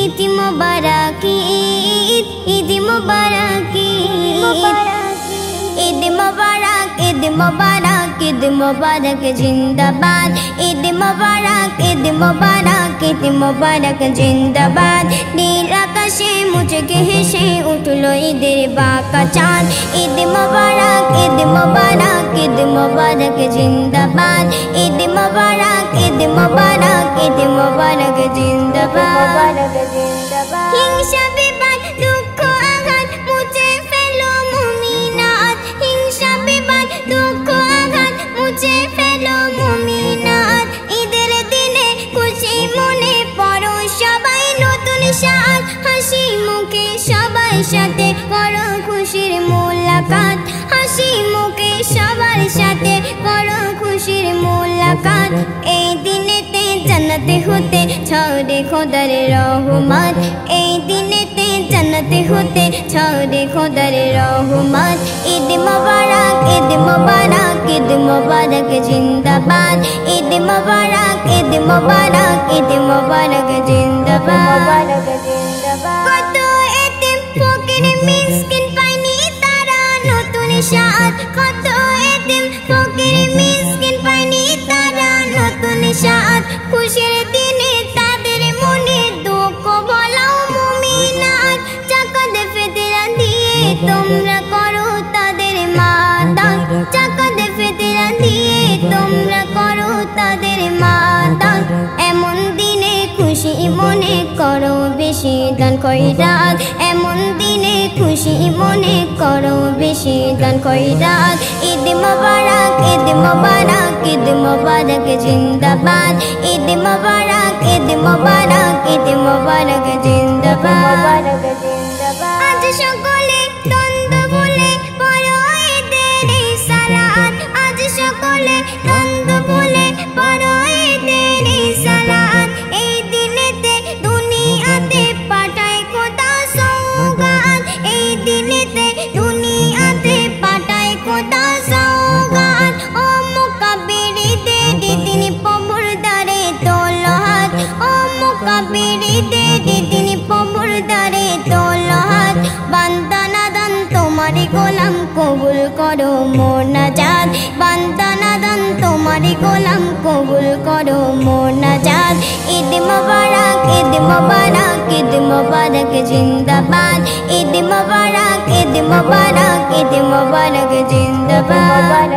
ঈদ মোবারক ঈদ ঈদ মোবারক ঈদ মোবারক ঈদ মোবারক ঈদ মোবারক জিন্দাবাদ ঈদ মোবারক ঈদ মোবারক ঈদ মোবারক জিন্দাবাদ নীল আকাশে মুচকে হেসে উঠলো ঈদের বাঁকা চাঁদ ঈদ মোবারক ঈদ মোবারক ঈদ মোবারক জিন্দাবাদ ঈদ মোবারক ঈদ মোবারক ঈদ মোবারক জিন্দাবাদ হিংসা বিবাদ দুঃখ আঘাত মুছে ফেলো মুমিনাত হিংসা বিবাদ দুঃখ আঘাত মুছে ফেলো মুমিনাত ঈদের দিনে খুশি মনে পড়ো সবাই নতুন সাজ হাসি মুখে সবার সাথে করো খুশির মোলাকাত হাসি মুখে সবার সাথে করো খুশির মোলাকাত এই দিনেতে জান্নাতে হতে ছড়ে খোদার রহমত এই দিনেতে জান্নাতে হতে ছড়ে খোদার রহমত ঈদ মোবারক ঈদ মোবারক ঈদ মোবারক জিন্দাবাদ ঈদ মোবারক ঈদ মোবারক ঈদ মোবারক জিন্দাবাদ কত এতিম ফকির মিসকিন পায়নি তারা নতুন সাজ কত এতিম ফকির মিসকিন পায়নি তারা নতুন সাজ খুশির দিনে তাদের মনে দুঃখ ভোলাও মুমিনাত জাকাত ফিতরা দিয়ে তোমরা করো তাদের মাদাত জাকাত ফিতরা দিয়ে তোমরা করো তাদের মাদাত এমন দিনে খুশি মনে করো বেশি দান খয়রাত এমন দিনে খুশি মনে করো বেশি দান খয়রাত ঈদ মোবারক ঈদ মোবারক ঈদ মোবারক জিন্দাবাদ ঈদ মোবারক ঈদ মোবারক ঈদ মোবারক জিন্দাবাদ আজ সকলে দ্বন্দ্ব ভুলে পড়ো ঈদের সালাত আজ সকলে দ্বন্দ্ব ভুলে পড়ো ঈদের সালাত এই দিনেতে দুনিয়াতে পাঠায় খোদা সওগাত এই দিনেতে দুনিয়াতে পাঠায় খোদা সওগাত ও মুকাব্বিরদের তিনি প্রভুর দ্বারে তোলো হাত ও মুকাব্বিরদের তিনি প্রভুর দ্বারে তোলো হাত বান্দা নাদান তোমারি গোলাম কবুল করো মোর নাজাত বান্দা নাদান তোমারি গোলাম কবুল করো মোর নাজাত ঈদ মোবারক ঈদ মোবারক ঈদ মোবারক জিন্দাবাদ ঈদ মোবারক ঈদ মোবারক ঈদ মোবারক জিন্দাবাদ